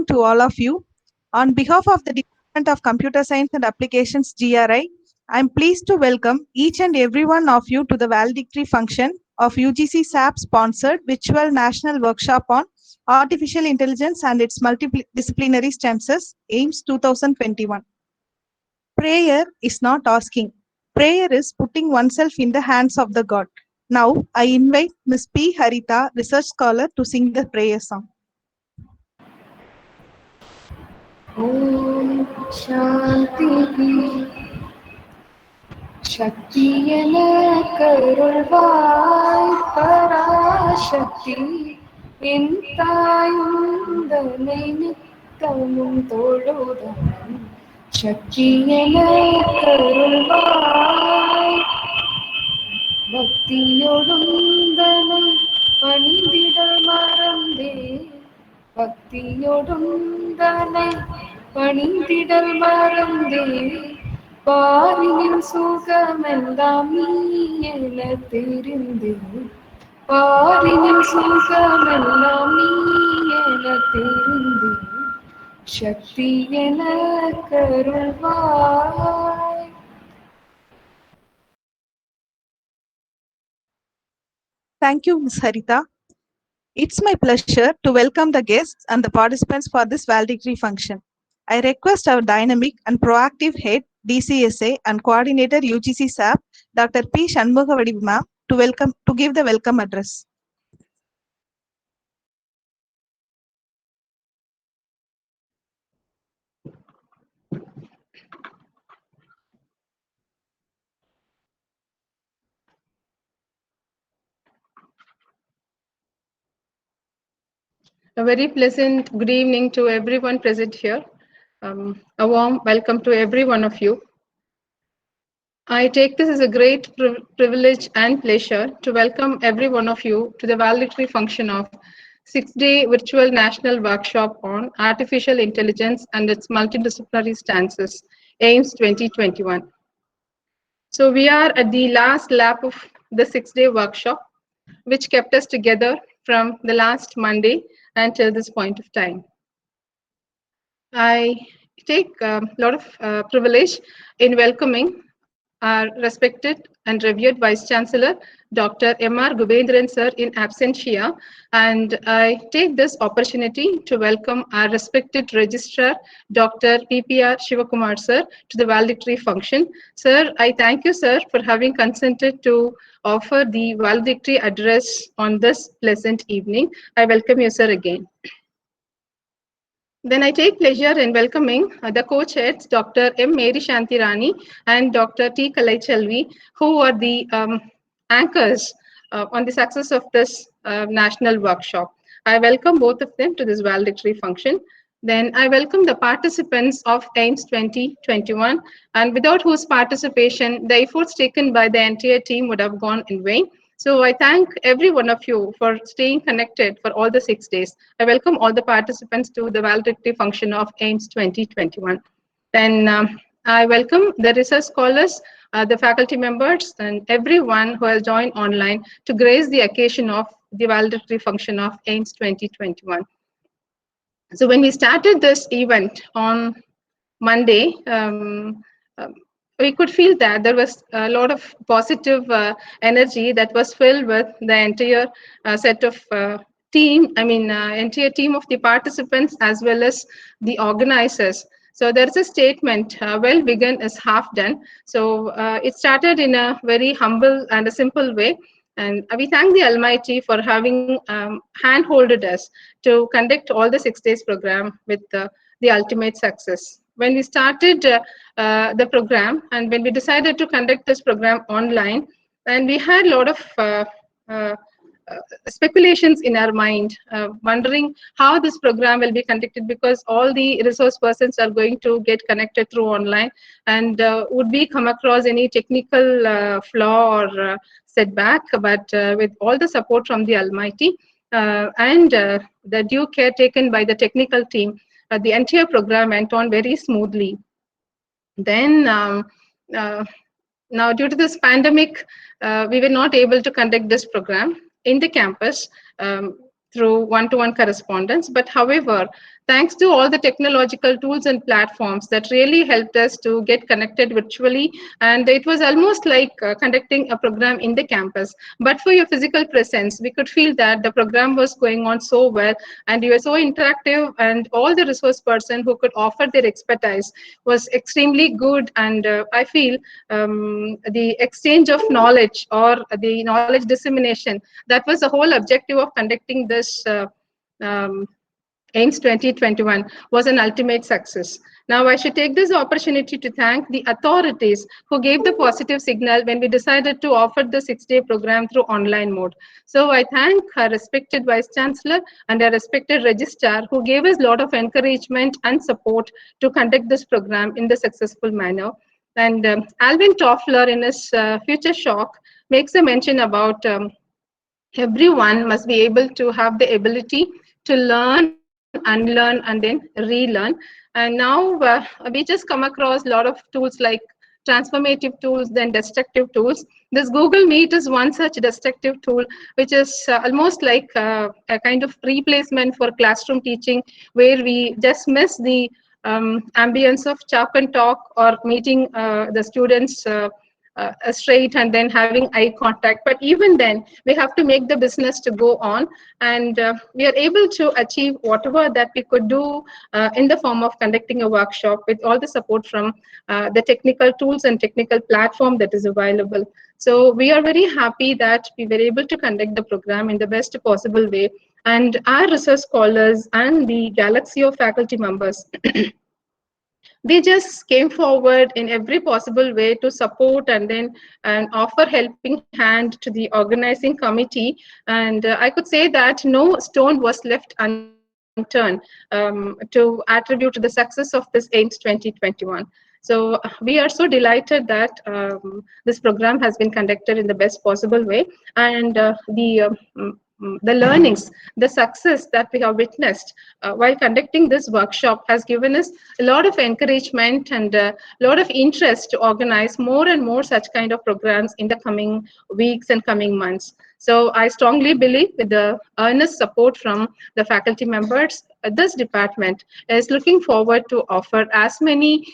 to all of you. On behalf of the Department of Computer Science and Applications GRI, I am pleased to welcome each and every one of you to the valedictory function of UGC SAP sponsored virtual national workshop on artificial intelligence and its multidisciplinary stances, AIMS 2021. Prayer is not asking. Prayer is putting oneself in the hands of the God. Now, I invite Ms. P. Harita, research scholar, to sing the prayer song. Om Shanti Shakti Karulvai Parashakti Intayundane Nittamum Toludanam Shakti Karulvai Bhaktiyodundane Panindidal Marande Bhaktiyodundane Panindidal Marande பாரினின் சுகமெல்லாம் நீ என தெரிந்து பாரினின் சுகமெல்லாம் நீ என தெரிந்து சக்தி என கருள்வாய். Thank you, Ms. Harita. It's my pleasure to welcome the guests and the participants for this valedictory function. I request our dynamic and proactive head, DCSA, and coordinator UGC SAP, Dr. P. Shanmugavadi ma'am, to give the welcome address. A very pleasant good evening to everyone present here. A warm welcome to every one of you. I take this as a great privilege and pleasure to welcome every one of you to the valedictory function of 6-day virtual national workshop on artificial intelligence and its multidisciplinary stances, AIMS 2021. So we are at the last lap of the 6-day workshop, which kept us together from the last Monday until this point of time. I take a lot of privilege in welcoming our respected and revered Vice Chancellor, Dr. M.R. Gubendran sir in absentia, and I take this opportunity to welcome our respected Registrar, Dr. P.P.R. Shivakumar sir, to the valedictory function. Sir, I thank you, sir, for having consented to offer the valedictory address on this pleasant evening. I welcome you, sir, again. Then I take pleasure in welcoming the co-chairs, Dr. M. Mary Shanti Rani and Dr. T. Kalai Chelvi, who are the anchors on the success of this national workshop. I welcome both of them to this valedictory function. Then I welcome the participants of AIMS 2021, and without whose participation, the efforts taken by the entire team would have gone in vain. So I thank every one of you for staying connected for all the 6 days. I welcome all the participants to the valedictory function of AIMS 2021. Then I welcome the research scholars, the faculty members, and everyone who has joined online to grace the occasion of the valedictory function of AIMS 2021. So when we started this event on Monday, we could feel that there was a lot of positive energy that was filled with the entire set of entire team of the participants as well as the organizers. So there is a statement, well begun is half done. So it started in a very humble and a simple way. And we thank the Almighty for having hand-holded us to conduct all the 6 days program with the ultimate success. When we started the program and when we decided to conduct this program online, and we had a lot of speculations in our mind, wondering how this program will be conducted, because all the resource persons are going to get connected through online, and would we come across any technical flaw or setback. But with all the support from the Almighty and the due care taken by the technical team, the entire program went on very smoothly. Then now due to this pandemic, we were not able to conduct this program in the campus through one-to-one correspondence. But however, thanks to all the technological tools and platforms that really helped us to get connected virtually. And it was almost like conducting a program in the campus. But for your physical presence, we could feel that the program was going on so well, and you were so interactive, and all the resource person who could offer their expertise was extremely good. And I feel the exchange of knowledge or the knowledge dissemination, that was the whole objective of conducting this um, AIMS 2021 was an ultimate success. Now, I should take this opportunity to thank the authorities who gave the positive signal when we decided to offer the 6-day program through online mode. So I thank our respected Vice Chancellor and our respected Registrar who gave us a lot of encouragement and support to conduct this program in the successful manner. And Alvin Toffler, in his Future Shock, makes a mention about everyone must be able to have the ability to learn, unlearn, and then relearn. And now we just come across a lot of tools like transformative tools, then destructive tools. This Google Meet is one such destructive tool, which is almost like a kind of replacement for classroom teaching, where we just miss the ambience of chalk and talk or meeting the students straight and then having eye contact. But even then, we have to make the business to go on, and we are able to achieve whatever that we could do in the form of conducting a workshop with all the support from the technical tools and technical platform that is available. So we are very happy that we were able to conduct the program in the best possible way, and our research scholars and the galaxy of faculty members they just came forward in every possible way to support and then offer helping hand to the organizing committee. And I could say that no stone was left unturned to attribute to the success of this AIMS 2021. So we are so delighted that this program has been conducted in the best possible way, and the learnings, the success that we have witnessed while conducting this workshop has given us a lot of encouragement and a lot of interest to organize more and more such kind of programs in the coming weeks and coming months. So I strongly believe with the earnest support from the faculty members, this department is looking forward to offer as many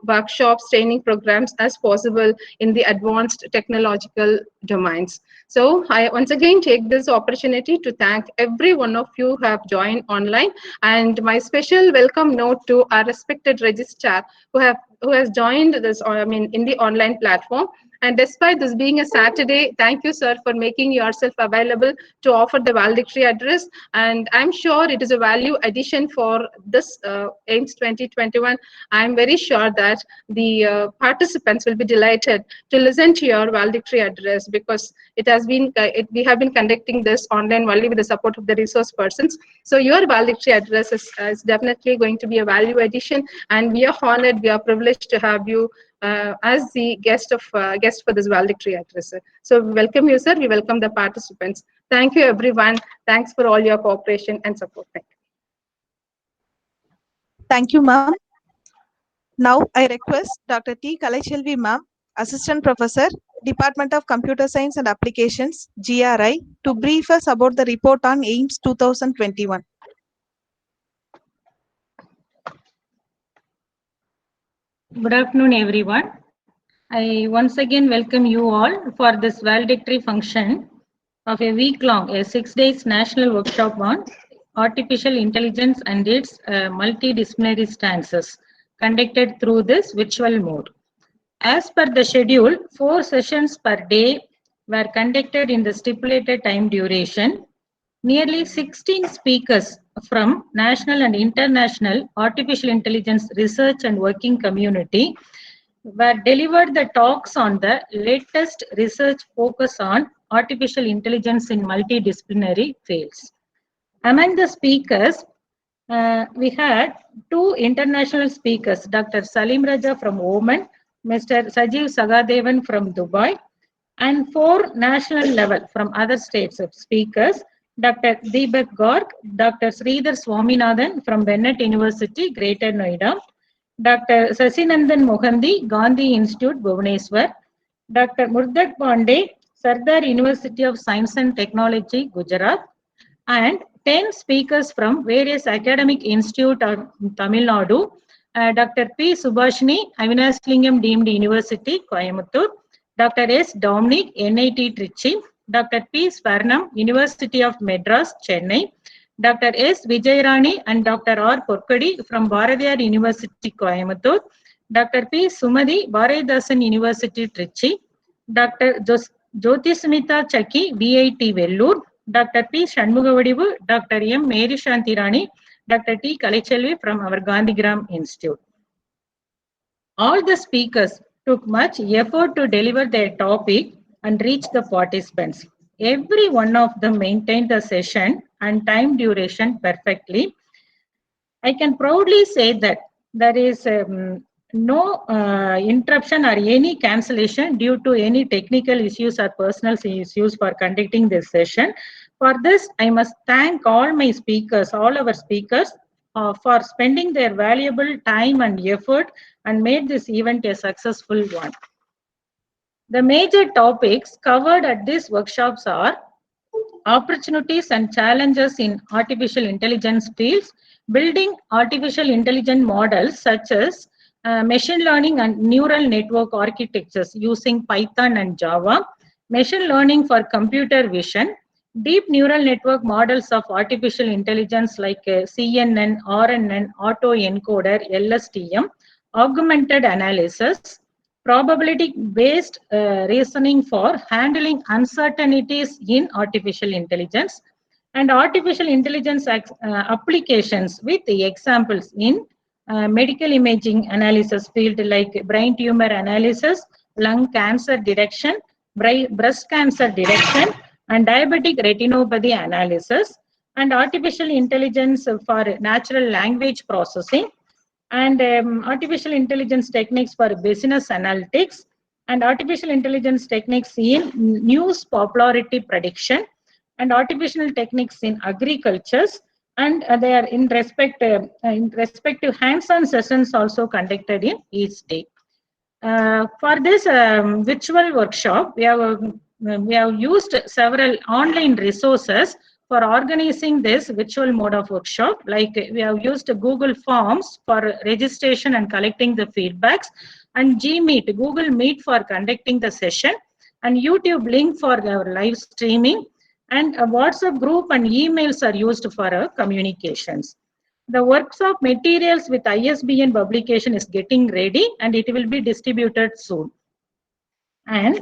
workshops, training programs as possible in the advanced technological domains. So I once again take this opportunity to thank every one of you who have joined online, and my special welcome note to our respected registrar who has joined this in the online platform. And despite this being a Saturday, thank you, sir, for making yourself available to offer the valedictory address. And I'm sure it is a value addition for this AIMS 2021. I'm very sure that the participants will be delighted to listen to your valedictory address, because it has been we have been conducting this online only with the support of the resource persons. So your valedictory address is definitely going to be a value addition, and we are honored, we are privileged to have you as the guest for this valedictory address. So we welcome you, sir. We welcome the participants. Thank you, everyone. Thanks for all your cooperation and support. Thank you. Thank you, ma'am. Now I request Dr. T. Kalaichelvi, ma'am, Assistant Professor, Department of Computer Science and Applications, GRI, to brief us about the report on AIMS 2021. Good afternoon, everyone. I once again welcome you all for this valedictory function of a week-long, a 6 days national workshop on artificial intelligence and its multidisciplinary stances, conducted through this virtual mode. As per the schedule, 4 sessions per day were conducted in the stipulated time duration. Nearly 16 speakers from national and international artificial intelligence research and working community were delivered the talks on the latest research focus on artificial intelligence in multidisciplinary fields. Among the speakers, we had 2 international speakers, Dr. Salim Raja from Oman, Mr. Sajeev Sagadevan from Dubai, and 4 national level from other states of speakers, Dr. Deepak Garg, Dr. Sridhar Swaminathan from Bennett University, Greater Noida, Dr. Sasinandan Mohandi, Gandhi Institute, Bhubaneswar, Dr. Murdak Pandey, Sardar University of Science and Technology, Gujarat, and 10 speakers from various academic institutes of Tamil Nadu. Dr. P. Subhashini, Avinaslingam Deemed University, Coimbatore. Dr. S. Dominic, NIT Trichy. Dr. P. Swarnam, University of Madras, Chennai. Dr. S. Vijayarani and Dr. R. Porkadi from Bharatiyar University, Coimbatore. Dr. P. Sumadi, Bharatidasan University, Trichy. Dr. Jyotismita Chaki, VIT Vellore. Dr. P. Shanmugavadivu, Dr. M. Mary Shantirani, Dr. T. Kalachelvi from our Gandhigram Institute. All the speakers took much effort to deliver their topic and reach the participants. Every one of them maintained the session and time duration perfectly. I can proudly say that there is no interruption or any cancellation due to any technical issues or personal issues for conducting this session. For this, I must thank all my speakers, all our speakers, for spending their valuable time and effort and made this event a successful one. The major topics covered at these workshops are opportunities and challenges in artificial intelligence fields, building artificial intelligence models such as machine learning and neural network architectures using Python and Java, machine learning for computer vision, deep neural network models of artificial intelligence like CNN, RNN, autoencoder, LSTM, augmented analysis, probability-based reasoning for handling uncertainties in artificial intelligence, and artificial intelligence applications with the examples in medical imaging analysis field like brain tumor analysis, lung cancer detection, breast cancer detection, and diabetic retinopathy analysis, and artificial intelligence for natural language processing, and artificial intelligence techniques for business analytics, and artificial intelligence techniques in news popularity prediction, and artificial techniques in agricultures, and they are in respective hands-on sessions also conducted in each day. For this virtual workshop, we have used several online resources for organizing this virtual mode of workshop. Like we have used Google Forms for registration and collecting the feedbacks, and Gmeet, Google Meet for conducting the session, and YouTube link for our live streaming, and a WhatsApp group and emails are used for our communications. The workshop materials with ISBN publication is getting ready and it will be distributed soon. And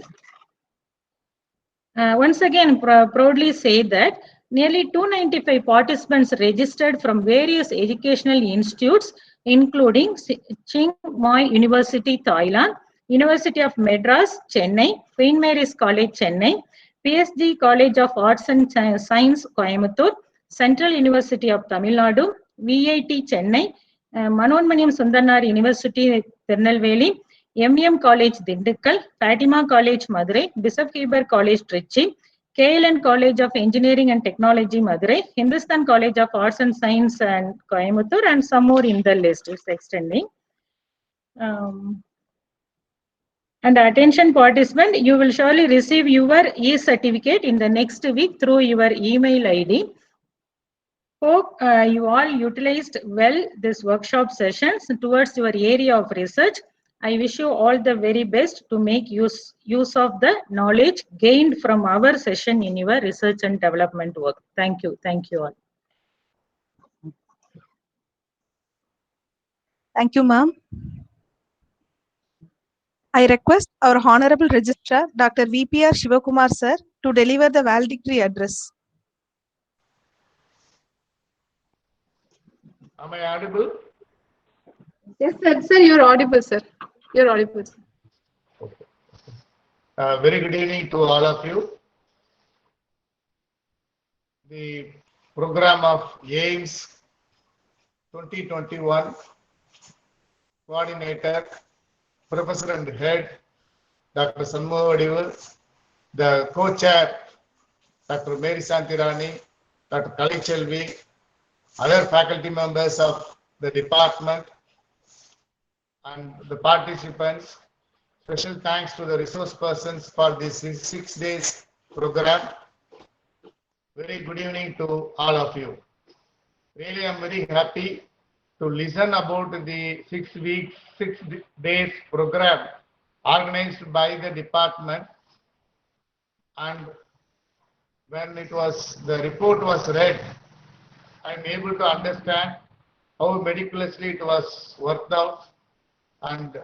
once again, proudly say that nearly 295 participants registered from various educational institutes, including Chiang Mai University, Thailand, University of Madras, Chennai, Queen Mary's College, Chennai, PSG College of Arts and Science, Coimbatore, Central University of Tamil Nadu, VIT Chennai, Manonmaniam Sundarnar University, Tirunelveli, MM College, Dindikkal, Fatima College, Madurai, Bishop Heber College, Trichy, KLN College of Engineering and Technology, Madurai, Hindustan College of Arts and Science, and Coimbatore, and some more in the list is extending. And attention participant, you will surely receive your e-certificate in the next week through your email ID. Hope you all utilized well this workshop sessions towards your area of research. I wish you all the very best to make use of the knowledge gained from our session in your research and development work. Thank you. Thank you all. Thank you, ma'am. I request our Honorable Registrar, Dr. VPR Shivakumar sir, to deliver the valedictory address. Am I audible? Yes, sir. Sir, you're audible, sir. You're audible, sir. Okay. Very good evening to all of you. The program of AIMS 2021 coordinator, Professor and Head, Dr. Shanmugavadivu, the co-chair, Dr. Mary Shantirani, Dr. Kalachelvi, other faculty members of the department, and the participants. Special thanks to the resource persons for this 6 days program. Very good evening to all of you. Really, I'm very happy to listen about the 6 days program organized by the department. And when the report was read, I'm able to understand how meticulously it was worked out. And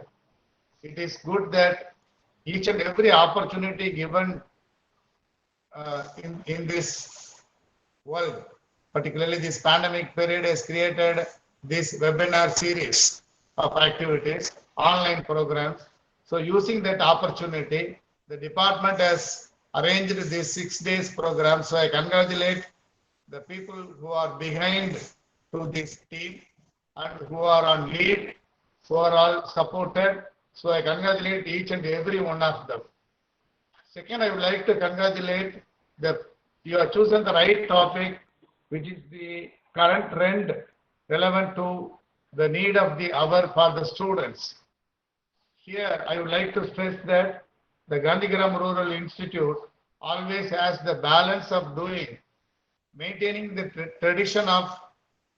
it is good that each and every opportunity given in this world, particularly this pandemic period, has created this webinar series of activities, online programs. So using that opportunity, the department has arranged this 6 days program. So I congratulate the people who are behind to this team and who are on lead, who are all supported. So I congratulate each and every one of them. Second, I would like to congratulate you have chosen the right topic, which is the current trend relevant to the need of the hour for the students. Here, I would like to stress that the Gandhigram Rural Institute always has the balance of maintaining the tradition of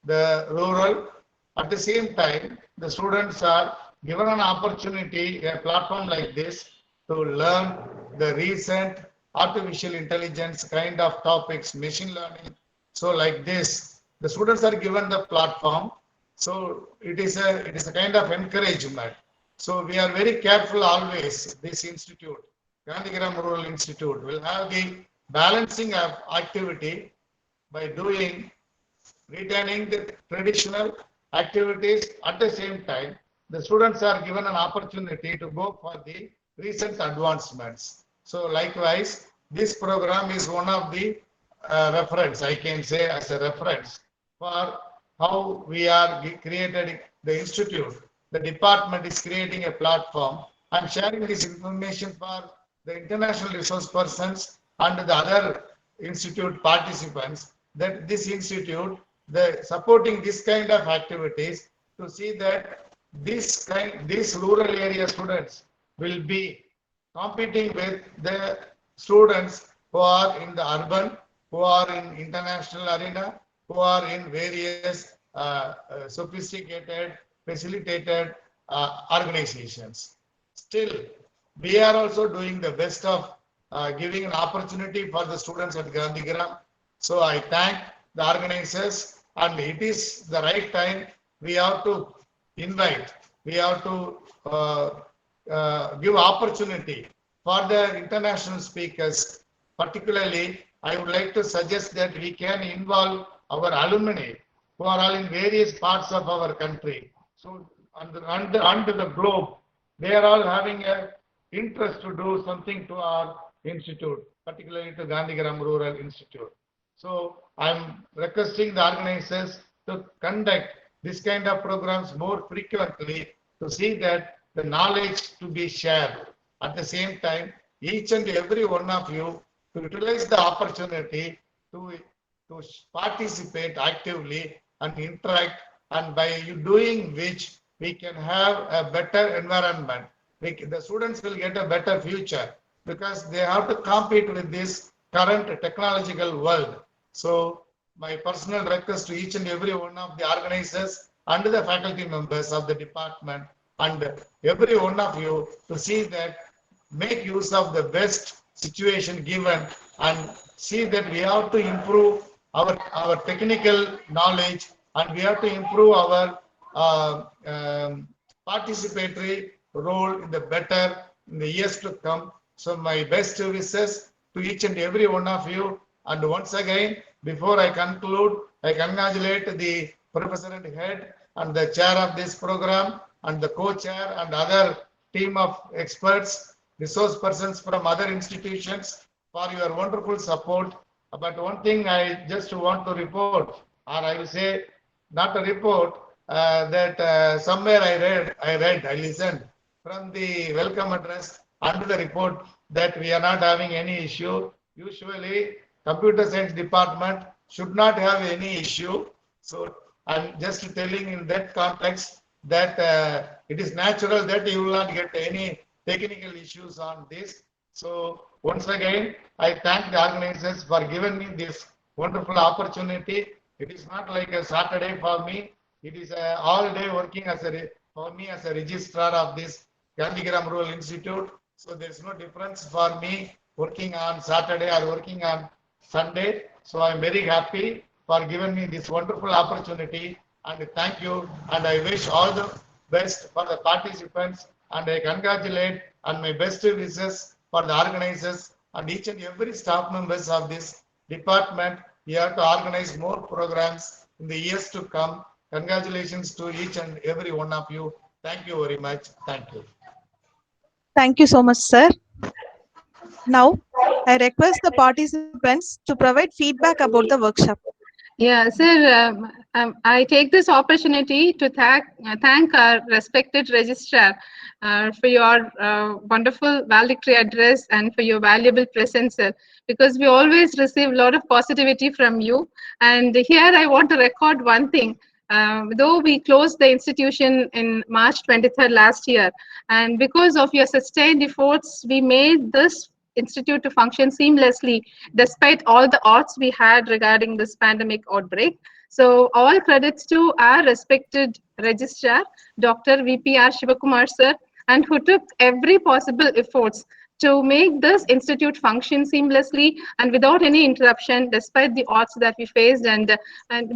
the rural. At the same time, the students are given an opportunity, a platform like this, to learn the recent artificial intelligence kind of topics, machine learning. So like this, the students are given the platform. So it is a kind of encouragement. So we are very careful always. This institute, Gandhigram Rural Institute, will have the balancing of activity by retaining the traditional activities. At the same time, the students are given an opportunity to go for the recent advancements. So likewise, this program is one of the reference, I can say as a reference for how we are created the institute. The department is creating a platform and sharing this information for the international resource persons and the other institute participants, that this institute, supporting this kind of activities to see that these rural area students will be competing with the students who are in the urban, who are in international arena, who are in various sophisticated, facilitated organizations. Still, we are also doing the best of giving an opportunity for the students at Gandhigram. So I thank the organizers, and it is the right time. We have to invite, we have to give opportunity for the international speakers. Particularly, I would like to suggest that we can involve our alumni who are all in various parts of our country. So under the globe, they are all having an interest to do something to our institute, particularly to Gandhigram Rural Institute. So I'm requesting the organizers to conduct this kind of programs more frequently to see that the knowledge to be shared. At the same time, each and every one of you to utilize the opportunity to participate actively and interact, and by doing which we can have a better environment. The students will get a better future because they have to compete with this current technological world. So my personal request to each and every one of the organizers and the faculty members of the department and every one of you to see that make use of the best situation given and see that we have to improve our technical knowledge and we have to improve our participatory role in the years to come. So my best wishes to each and every one of you. And once again, before I conclude, I congratulate the professor and head and the chair of this program and the co-chair and other team of experts, resource persons from other institutions for your wonderful support. But one thing I just want to report, or I will say not a report, that somewhere I listened from the welcome address under the report that we are not having any issue. Usually, computer science department should not have any issue. So I'm just telling in that context that it is natural that you will not get any technical issues on this. So once again, I thank the organizers for giving me this wonderful opportunity. It is not like a Saturday for me. It is a all day working for me as a registrar of this Gandhigram Rural Institute. So there is no difference for me working on Saturday or working on Sunday. So I am very happy for giving me this wonderful opportunity, and thank you, and I wish all the best for the participants, and I congratulate and my best wishes for the organizers and each and every staff members of this department. We have to organize more programs in the years to come. Congratulations to each and every one of you. Thank you very much. Thank you. Thank you so much, sir. Now, I request the participants to provide feedback about the workshop. Yeah, sir, I take this opportunity to thank our respected registrar for your wonderful valedictory address and for your valuable presence, sir, because we always receive a lot of positivity from you. And here I want to record one thing. Though we closed the institution in March 23rd last year, and because of your sustained efforts, we made this institute to function seamlessly despite all the odds we had regarding this pandemic outbreak. So all credits to our respected registrar, Dr. VPR Shivakumar sir, and who took every possible efforts to make this institute function seamlessly and without any interruption, despite the odds that we faced, and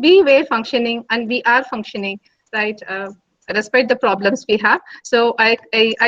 we were functioning and we are functioning, right? Despite the problems we have. So I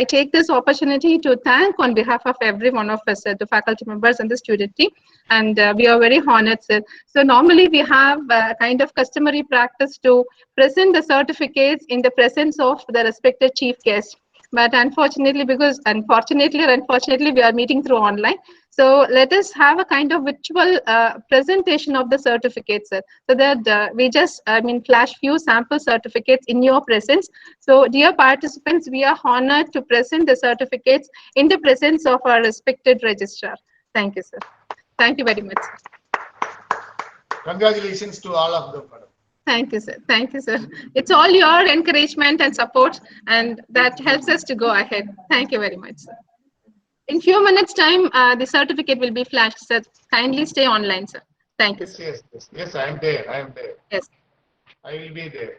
take this opportunity to thank on behalf of every one of us, the faculty members and the student team, and we are very honored, sir. So normally we have a kind of customary practice to present the certificates in the presence of the respected chief guest. But unfortunately, unfortunately, we are meeting through online. So let us have a kind of virtual presentation of the certificates, sir, so that we just, flash few sample certificates in your presence. So dear participants, we are honored to present the certificates in the presence of our respected registrar. Thank you, sir. Thank you very much, sir. Congratulations to all of them, madam. Thank you, sir. Thank you, sir. It's all your encouragement and support, and that helps us to go ahead. Thank you very much, sir. In few minutes time, the certificate will be flashed, sir. Kindly stay online, sir. Thank you, sir. Yes, I am there. I am there. Yes. I will be there.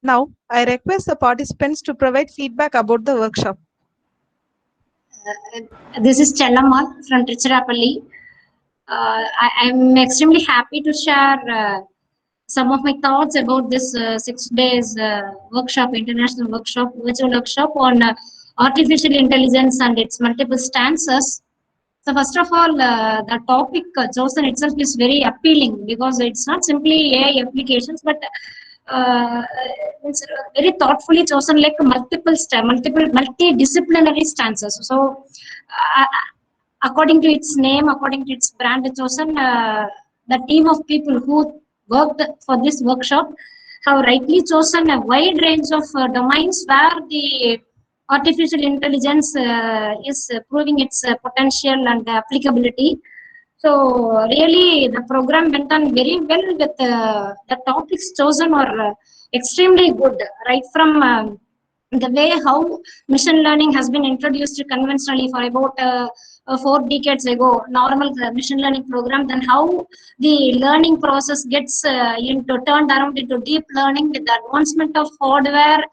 Now, I request the participants to provide feedback about the workshop. This is Chellamma from Tiruchirappalli. I'm extremely happy to share some of my thoughts about this 6 days workshop, international workshop, virtual workshop on artificial intelligence and its multiple stances. So first of all, the topic chosen itself is very appealing because it's not simply AI applications, but it's very thoughtfully chosen, like multiple multidisciplinary stances. So according to its name, according to its brand chosen, the team of people who worked for this workshop have rightly chosen a wide range of domains where the artificial intelligence is proving its potential and applicability. So really the program went on very well with the topics chosen are extremely good, right from the way how machine learning has been introduced conventionally for about 4 decades ago, normal machine learning program, then how the learning process gets turned around into deep learning with the advancement of hardware,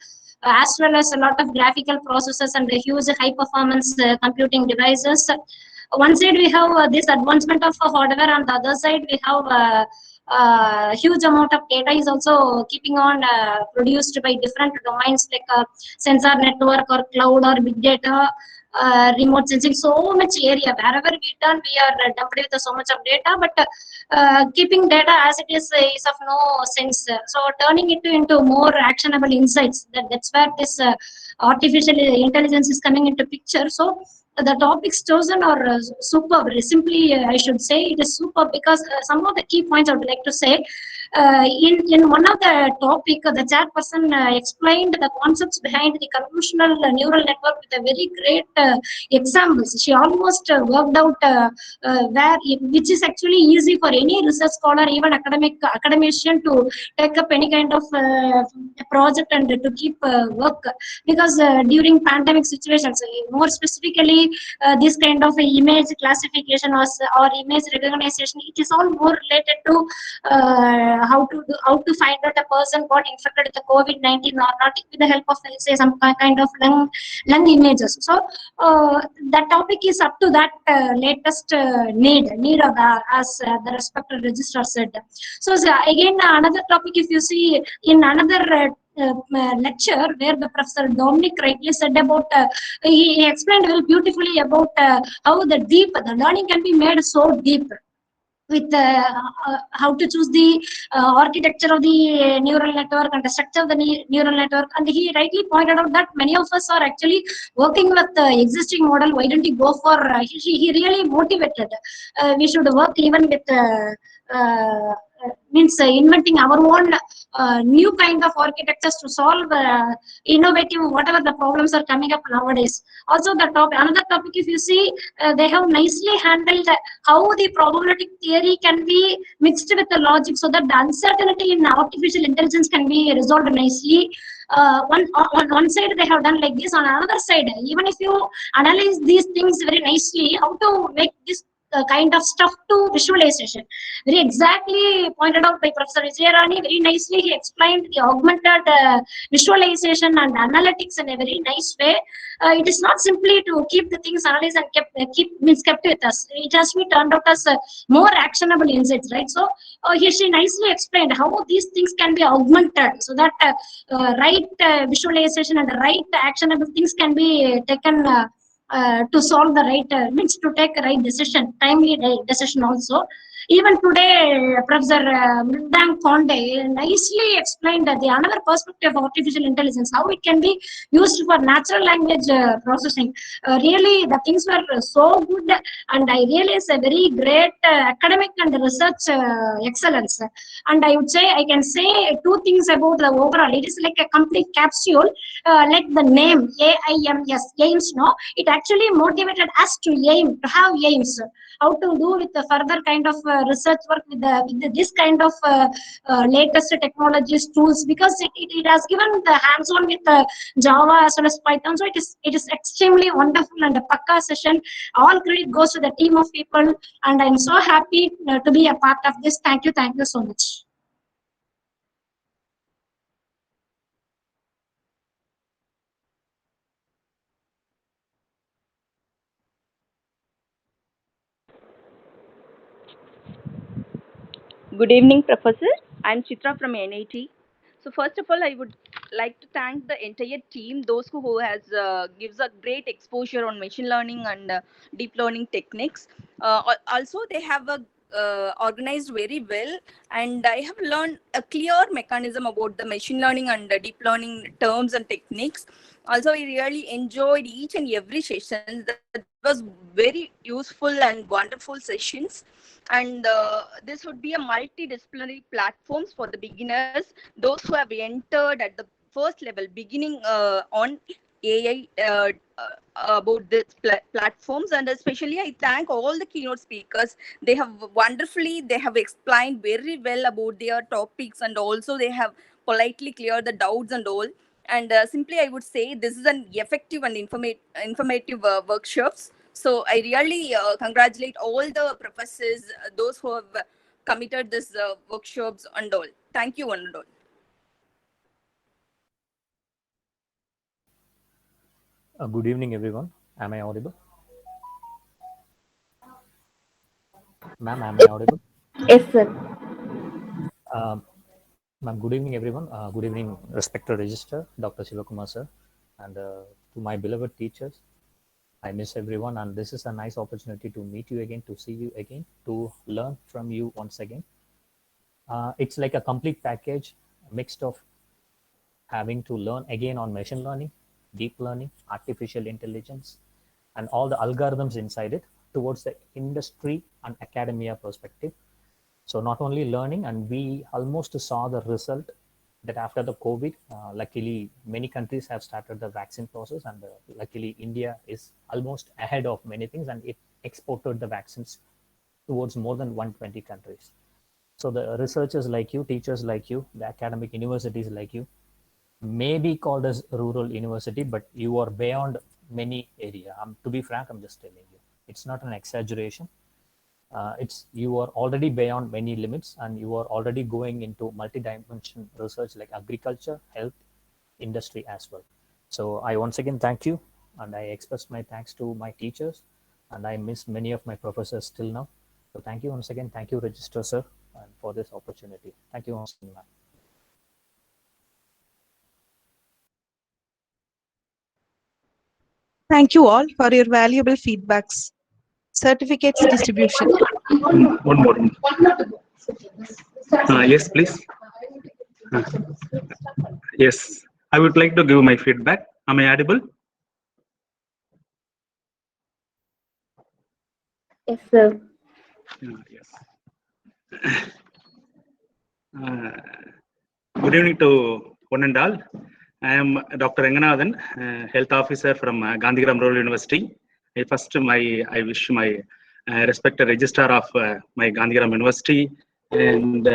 as well as a lot of graphical processors and the huge high performance computing devices. One side we have this advancement of hardware, on the other side we have huge amount of data is also keeping on produced by different domains like sensor network or cloud or big data, remote sensing. So much area, wherever we turn we are dumped with so much of data, but keeping data as it is of no sense. So turning it into more actionable insights, that's where this artificial intelligence is coming into picture. So the topics chosen are superb. Simply, I should say it is superb because some of the key points I would like to say. In one of the topic, the chairperson explained the concepts behind the convolutional neural network with a very great examples. She almost worked out which is actually easy for any research scholar, even academician, to take up any kind of project and to keep work, because during pandemic situations, more specifically, this kind of image classification or image recognition, it is all more related to how to find out a person got infected with the COVID-19 or not, with the help of, say, some kind of lung images. So that topic is up to that latest need of the respected registrar said. So again, another topic, if you see in another lecture where the Professor Dominic rightly said about, he explained very beautifully about how the learning can be made so deep with how to choose the architecture of the neural network and the structure of the neural network. And he rightly pointed out that many of us are actually working with the existing model. Why don't you go for, he really motivated. We should work even with means inventing our own new kind of architectures to solve innovative whatever the problems are coming up nowadays. Also, another topic, if you see, they have nicely handled how the probabilistic theory can be mixed with the logic, so that the uncertainty in artificial intelligence can be resolved nicely. On one side they have done like this, on another side, even if you analyze these things very nicely, how to make this kind of stuff to visualization. Very exactly pointed out by Professor Vijayarani. Very nicely he explained the augmented visualization and analytics in a very nice way. It is not simply to keep the things analyzed and kept with us. It has to be turned out as more actionable insights, right? So she nicely explained how these things can be augmented, so that right visualization and the right actionable things can be taken to solve the right, means to take a right decision, timely decision also. Even today, Professor Mridang Konde nicely explained that the another perspective of artificial intelligence, how it can be used for natural language processing. Really, the things were so good, and I realize a very great academic and research excellence. And I would say, I can say two things about the overall. It is like a complete capsule, like the name AIMS, aims. No, it actually motivated us to aim, to have aims. How to do with the further kind of research work with this kind of latest technologies, tools, because it has given the hands-on with Java as well as Python. So it is extremely wonderful and a pakka session. All credit goes to the team of people, and I'm so happy to be a part of this. Thank you so much. Good evening, Professor. I'm Chitra from NIT. So first of all, I would like to thank the entire team, those who has gives a great exposure on machine learning and deep learning techniques. Also, they have organized very well, and I have learned a clear mechanism about the machine learning and deep learning terms and techniques. Also, I really enjoyed each and every session. That was very useful and wonderful sessions. And this would be a multidisciplinary platforms for the beginners, those who have entered at the first level, beginning on AI, about the platforms. And especially I thank all the keynote speakers. They have explained very well about their topics, and also they have politely cleared the doubts and all. And simply I would say this is an effective and informative workshops. So I really congratulate all the professors, those who have committed this workshops and all. Thank you, one and all. Good evening, everyone. Am I audible? Ma'am, am I audible? Yes, sir. Ma'am, good evening, everyone. Good evening, respected Registrar, Dr. Sivakumar, sir, and to my beloved teachers. I miss everyone, and this is a nice opportunity to meet you again, to see you again, to learn from you once again. It's like a complete package mixed of having to learn again on machine learning, deep learning, artificial intelligence, and all the algorithms inside it towards the industry and academia perspective. So not only learning, and we almost saw the result that after the COVID, luckily many countries have started the vaccine process, and luckily India is almost ahead of many things, and it exported the vaccines towards more than 120 countries. So the researchers like you, teachers like you, the academic universities like you, may be called as rural university, but you are beyond many area. To be frank, I'm just telling you, it's not an exaggeration. It's you are already beyond many limits, and you are already going into multi-dimension research like agriculture, health, industry as well. So I once again thank you, and I express my thanks to my teachers, and I miss many of my professors still now. So thank you once again. Thank you, Registrar Sir, and for this opportunity. Thank you once again, ma'am. Thank you all for your valuable feedbacks. Certificates distribution. One more. Yes, please. Yes, I would like to give my feedback. Am I audible? Yes, sir. Yes. Good evening to one and all. I am Dr. Ranganathan, Health Officer from Gandhigram Rural University. I wish my respected registrar of my Gandhigram University and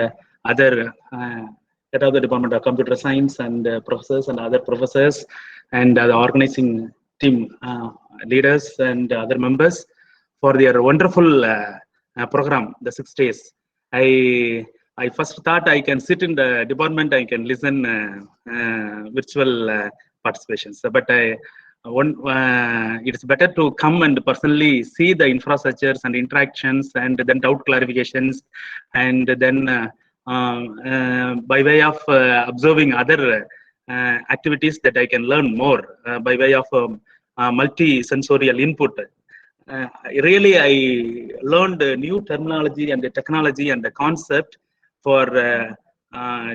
other head of the Department of Computer Science and professors and other professors and the organizing team leaders and other members for their wonderful program, the 6 days. I first thought I can sit in the department, I can listen virtual participations, but it's better to come and personally see the infrastructures and interactions and then doubt clarifications, and then by way of observing other activities that I can learn more by way of multi-sensorial input. Really, I learned new terminology and the technology and the concept for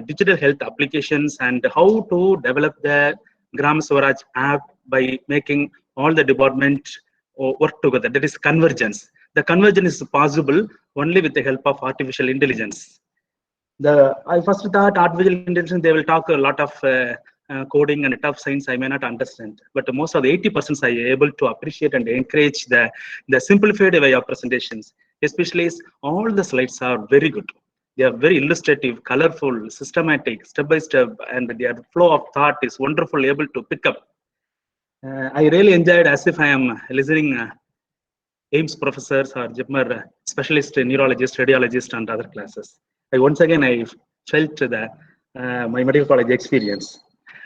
digital health applications and how to develop the Gram Swaraj app by making all the department work together. That is convergence. The convergence is possible only with the help of artificial intelligence. I first thought artificial intelligence, they will talk a lot of coding and tough science I may not understand, but most of the 80% I am able to appreciate and encourage the simplified way of presentations. Especially all the slides are very good. They are very illustrative, colorful, systematic, step by step, and their flow of thought is wonderful, able to pick up. I really enjoyed as if I am listening AIMS professors or JIPMER specialist neurologist, radiologist, and other classes. Once again, I felt my medical college experience.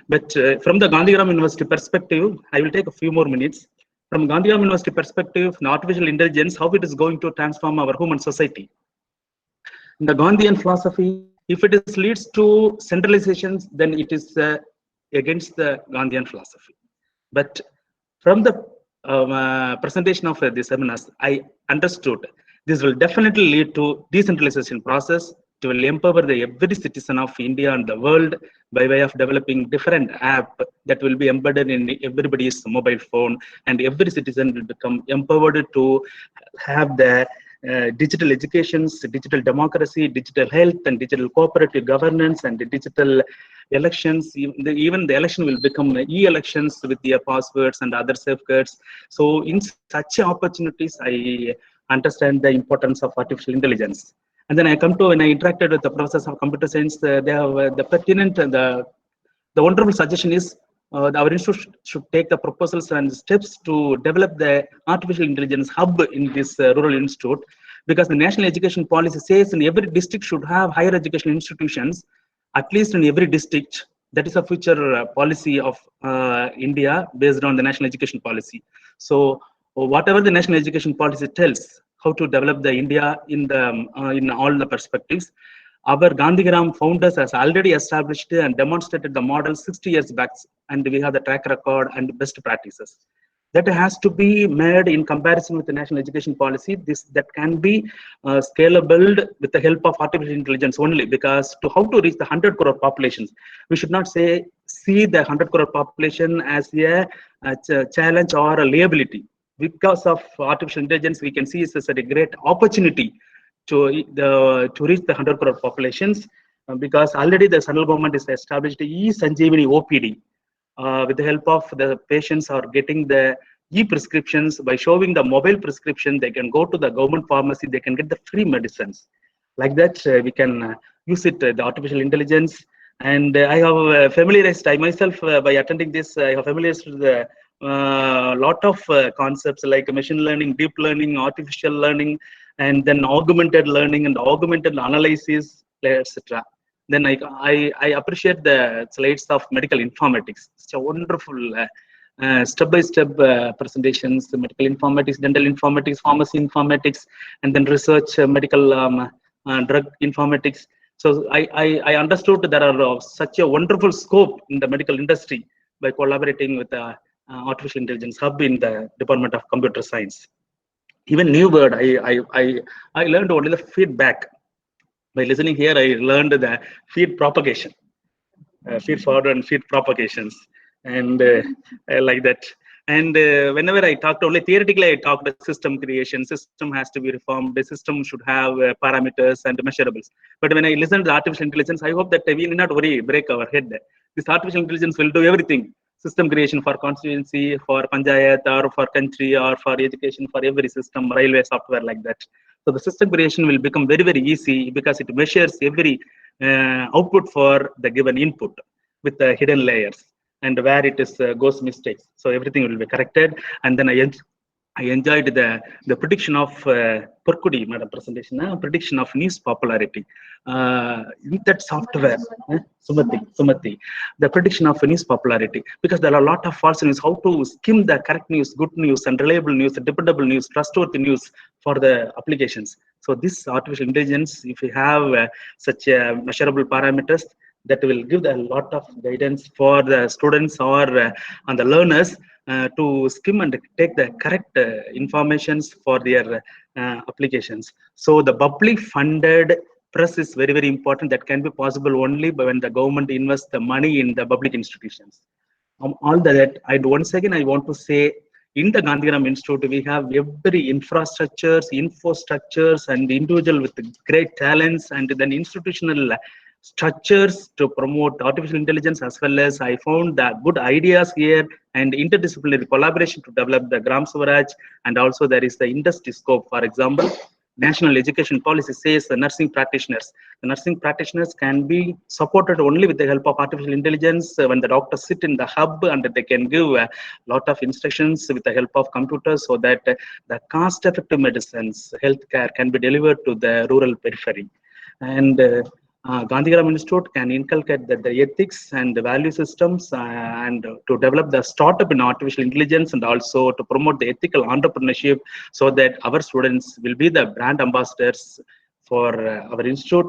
But from the Gandhigram University perspective, I will take a few more minutes. From Gandhigram University perspective, the artificial intelligence, how it is going to transform our human society. In the Gandhian philosophy, if it leads to centralizations, then it is against the Gandhian philosophy. But from the presentation of the seminars, I understood this will definitely lead to decentralization process. It will empower every citizen of India and the world by way of developing different app that will be embedded in everybody's mobile phone, and every citizen will become empowered to have the digital educations, digital democracy, digital health, and digital cooperative governance, and the digital elections. Even the election will become e-elections with their passwords and other safeguards. So in such opportunities, I understand the importance of artificial intelligence. And then I come to, when I interacted with the professors of computer science, they have the pertinent and the wonderful suggestion is our institute should take the proposals and steps to develop the artificial intelligence hub in this rural institute, because the national education policy says in every district should have higher education institutions, at least in every district. That is a future policy of India based on the national education policy. So whatever the national education policy tells, how to develop the India in all the perspectives, our Gandhigram founders has already established and demonstrated the model 60 years back, and we have the track record and best practices. That has to be made in comparison with the national education policy. That can be scalable with the help of artificial intelligence only, because how to reach the 100 crore populations, we should not see the 100 crore population as a challenge or a liability. Because of artificial intelligence, we can see it as a great opportunity to reach the 100 crore populations, because already the central government is established e-Sanjeevani OPD. With the help of the patients are getting the e-prescriptions. By showing the mobile prescription, they can go to the government pharmacy, they can get the free medicines. Like that, we can use it, the artificial intelligence. And I have familiarized, I myself, by attending this, I have familiarized with the lot of concepts like machine learning, deep learning, artificial learning, and then augmented learning and augmented analysis, etc. Then I appreciate the slides of medical informatics. It's a wonderful step-by-step presentations, medical informatics, dental informatics, pharmacy informatics, and then research, medical drug informatics. So I understood there are such a wonderful scope in the medical industry by collaborating with the artificial intelligence hub in the Department of Computer Science. Even new word, I learned only the feedback. By listening here, I learned the feed propagation, feed forward and feed propagations, and like that. And whenever I talked, only theoretically I talked the system creation, system has to be reformed, the system should have parameters and measurables. But when I listen to the artificial intelligence, I hope that we need not worry, break our head. This artificial intelligence will do everything. System creation for constituency, for panchayat, or for country, or for education, for every system, railway software, like that. So the system creation will become very, very easy because it measures every output for the given input with the hidden layers and where it is goes mistakes. So everything will be corrected. And then I enjoyed the prediction of Perkudi, madam presentation, prediction of news popularity. In that software, Sumati, the prediction of news popularity, because there are a lot of false news, how to skim the correct news, good news, and reliable news, dependable news, trustworthy news for the applications. So this artificial intelligence, if you have such measurable parameters, that will give a lot of guidance for the students or on the learners to skim and take the correct informations for their applications. So the public funded press is very, very important. That can be possible only when the government invests the money in the public institutions. All that, once again, I want to say, in the Gandhigram Institute, we have every infrastructures, infrastructures, and individual with great talents, and then institutional structures to promote artificial intelligence, as well as I found that good ideas here and interdisciplinary collaboration to develop the Gram Swaraj, and also there is the industry scope. For example, National Education Policy says the nursing practitioners can be supported only with the help of artificial intelligence when the doctors sit in the hub and they can give a lot of instructions with the help of computers, so that the cost-effective medicines, healthcare can be delivered to the rural periphery. And Gandhigram Institute can inculcate the ethics and the value systems and to develop the startup in artificial intelligence, and also to promote the ethical entrepreneurship, so that our students will be the brand ambassadors for our institute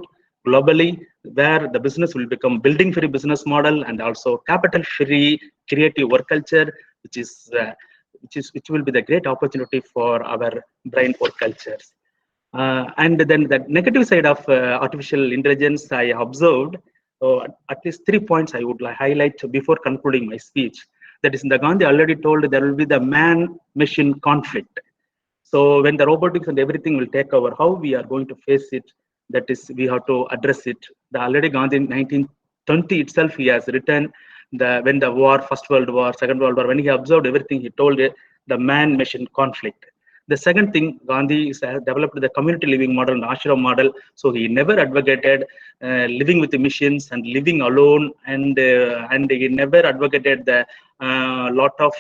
globally, where the business will become building free business model and also capital free creative work culture, which will be the great opportunity for our brain work cultures. And then the negative side of artificial intelligence, I observed at least 3 points I would highlight before concluding my speech. That is, in the Gandhi already told there will be the man-machine conflict. So when the robotics and everything will take over, how we are going to face it, that is, we have to address it. The already Gandhi in 1920 itself, he has written when the war, First World War, Second World War, when he observed everything, he told it, the man-machine conflict. The second thing, Gandhi has developed the community living model and ashram model. So he never advocated living with the machines and living alone, and he never advocated the lot of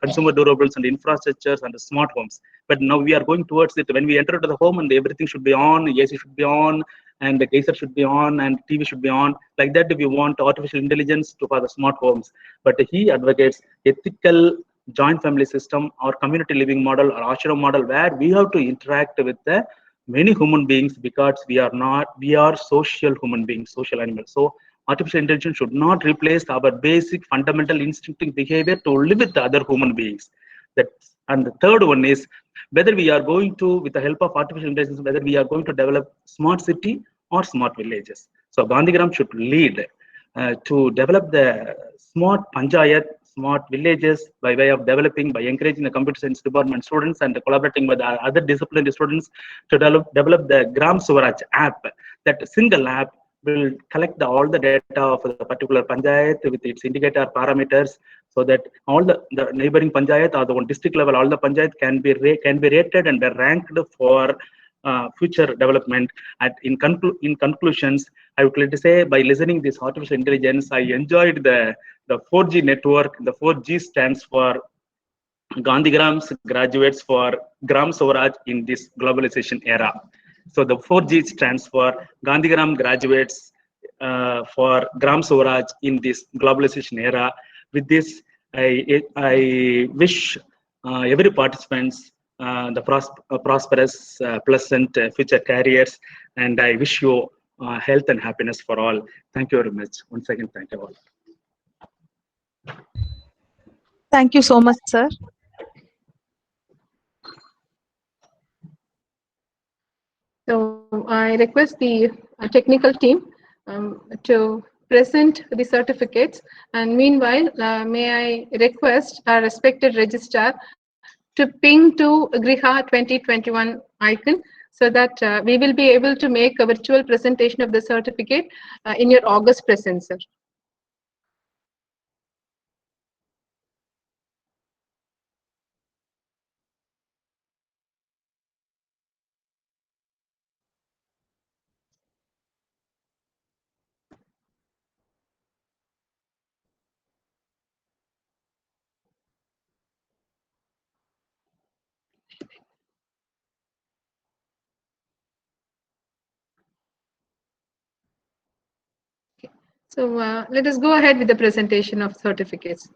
consumer durables and infrastructures and smart homes. But now we are going towards it. When we enter into the home, and everything should be on, AC should be on, and the geyser should be on, and TV should be on. Like that, we want artificial intelligence for the smart homes. But he advocates ethical joint family system or community living model or ashram model, where we have to interact with the many human beings, because we are social human beings, social animals. So artificial intelligence should not replace our basic fundamental instinctive behavior to live with the other human beings. And the third one is whether we are going to, with the help of artificial intelligence, whether we are going to develop smart city or smart villages. So Gandhigram should lead to develop the smart panchayat, smart villages by way of developing, by encouraging the computer science department students and collaborating with other disciplinary students to develop the Gram Swaraj app. That single app will collect all the data of the particular panchayat with its indicator parameters, so that all the neighboring panchayat or the one district level, all the panchayat can be rated and ranked for future development. In conclusions, I would like to say, by listening this artificial intelligence, I enjoyed the 4G network. The 4G stands for Gandhigrams graduates for Gram Swaraj in this globalization era. So the 4G stands for Gandhigram graduates for Gram Swaraj in this globalization era. With this, I wish every participants the prosperous, pleasant future careers, and I wish you health and happiness for all. Thank you very much. Once again, thank you all. Thank you so much, sir. So I request the technical team to present the certificates, and meanwhile, may I request our respected registrar to ping to Griha 2021 icon, so that we will be able to make a virtual presentation of the certificate in your August presence, sir. So let us go ahead with the presentation of certificates.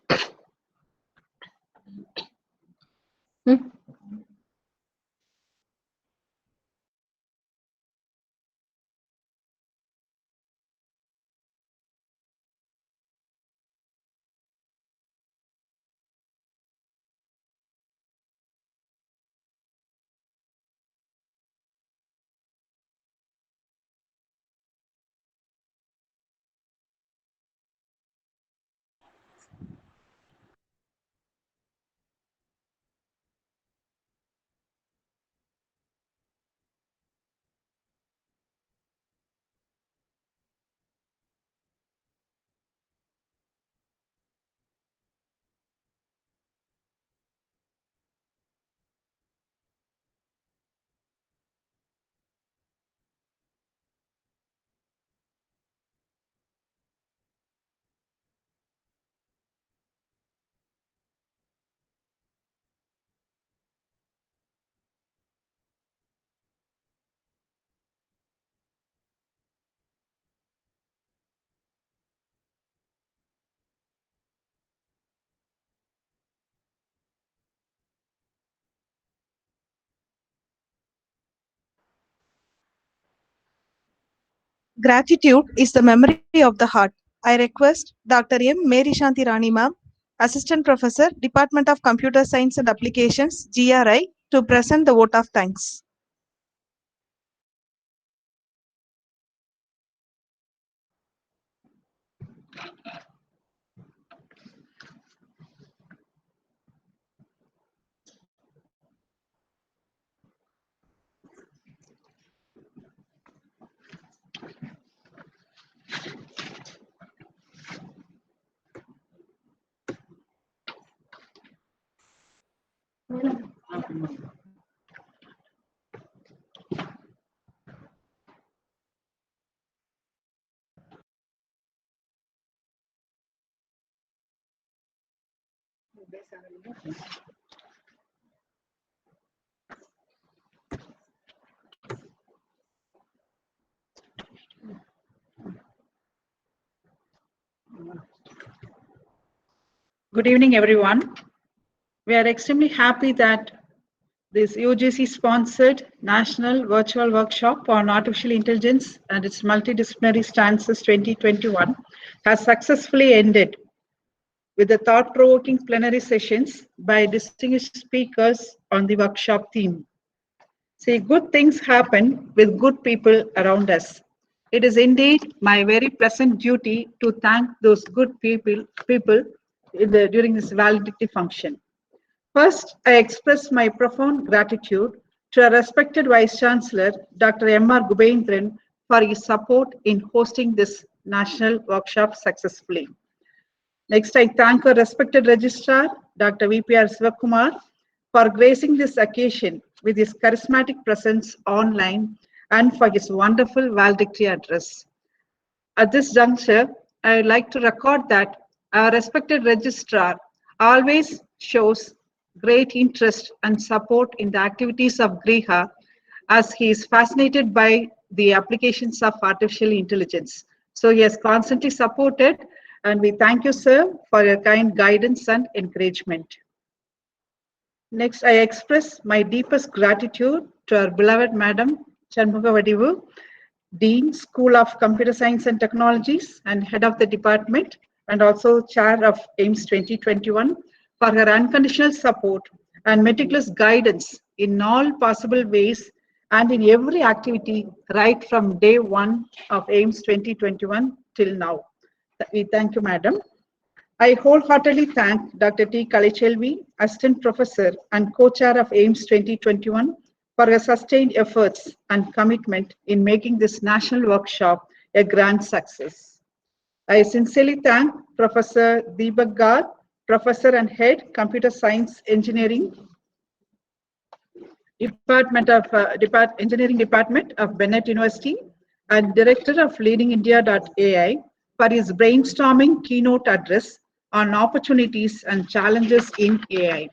Gratitude is the memory of the heart. I request Dr. M. Mary Shanti Rani ma'am, Assistant Professor, Department of Computer Science and Applications, GRI, to present the vote of thanks. Good evening, everyone. We are extremely happy that this UGC-sponsored National Virtual Workshop on Artificial Intelligence and its Multidisciplinary Stances 2021 has successfully ended with the thought-provoking plenary sessions by distinguished speakers on the workshop theme. See, good things happen with good people around us. It is indeed my very pleasant duty to thank those good people during this valedictory function. First, I express my profound gratitude to our respected Vice Chancellor, Dr. M.R. Gubendran, for his support in hosting this national workshop successfully. Next, I thank our respected Registrar, Dr. V.P.R. Sivakumar, for gracing this occasion with his charismatic presence online and for his wonderful valedictory address. At this juncture, I would like to record that our respected Registrar always shows great interest and support in the activities of Griha, as he is fascinated by the applications of artificial intelligence. So he has constantly supported, and we thank you, sir, for your kind guidance and encouragement. Next, I express my deepest gratitude to our beloved Madam Shanmugavadivu, Dean, School of Computer Science and Technologies and Head of the Department, and also Chair of AIMS 2021, for her unconditional support and meticulous guidance in all possible ways and in every activity right from day one of AIMS 2021 till now. We thank you, Madam. I wholeheartedly thank Dr. T. Kalichelvi, Assistant Professor and Co-Chair of AIMS 2021, for her sustained efforts and commitment in making this national workshop a grand success. I sincerely thank Professor Deepak Gar, Professor and Head, Computer Science Engineering Department of Engineering Department of Bennett University and Director of LeadingIndia.ai, for his brainstorming keynote address on opportunities and challenges in AI.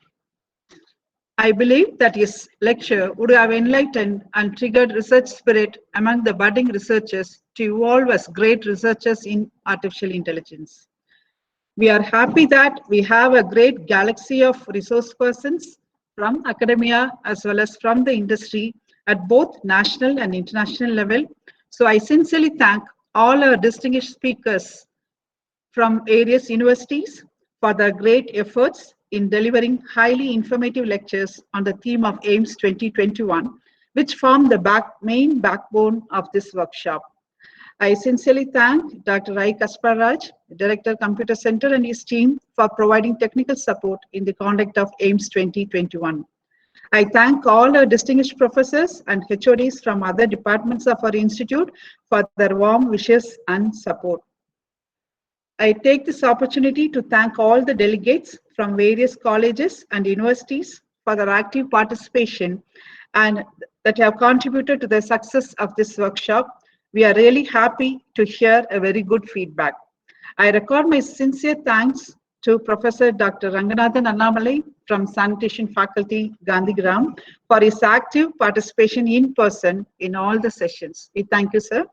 I believe that his lecture would have enlightened and triggered research spirit among the budding researchers to evolve as great researchers in artificial intelligence. We are happy that we have a great galaxy of resource persons from academia as well as from the industry at both national and international level. So I sincerely thank all our distinguished speakers from various universities for their great efforts in delivering highly informative lectures on the theme of AIMS 2021, which form the main backbone of this workshop. I sincerely thank Dr. I. Kasparaj, Director, Computer Center, and his team for providing technical support in the conduct of AIMS 2021. I thank all our distinguished professors and HODs from other departments of our institute for their warm wishes and support. I take this opportunity to thank all the delegates from various colleges and universities for their active participation and that have contributed to the success of this workshop. We are really happy to hear a very good feedback. I record my sincere thanks to Professor Dr. Ranganathan Annamalai from Sanitation Faculty, Gandhigram, for his active participation in person in all the sessions. We thank you, sir.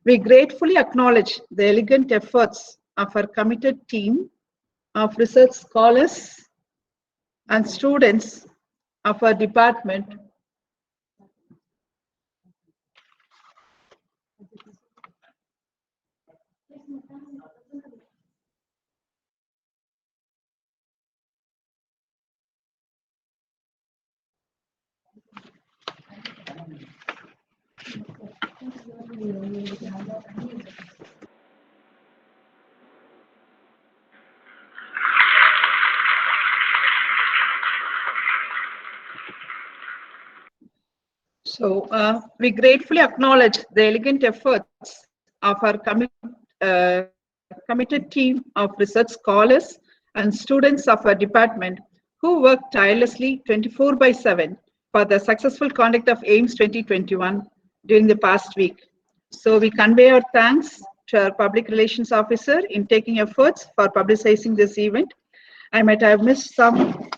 We gratefully acknowledge the elegant efforts of our committed team of research scholars and students of our department we gratefully acknowledge the elegant efforts of our committed team of research scholars and students of our department who work tirelessly 24/7 for the successful conduct of AIMS 2021 during the past week. So we convey our thanks to our public relations officer in taking efforts for publicizing this event. I might have missed some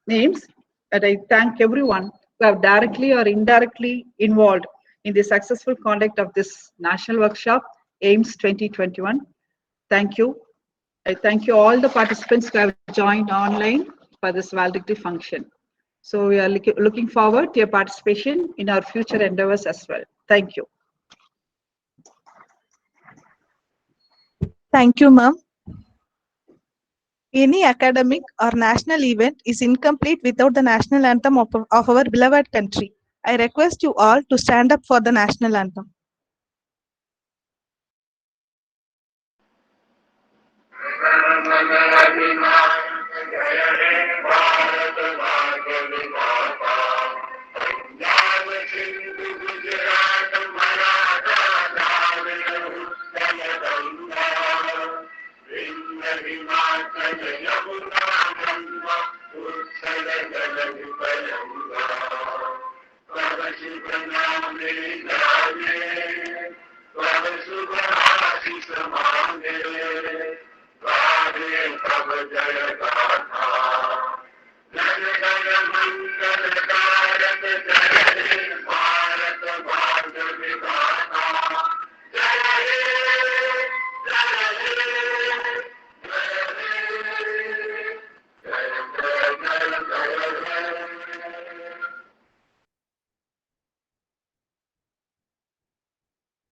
names, but I thank everyone who have directly or indirectly involved in the successful conduct of this national workshop, AIMS 2021. Thank you. I thank you all the participants who have joined online for this valedictory function. So we are looking forward to your participation in our future endeavors as well. Thank you. Thank you, ma'am. Any academic or national event is incomplete without the national anthem of our beloved country. I request you all to stand up for the national anthem. Happy Shubh Ashish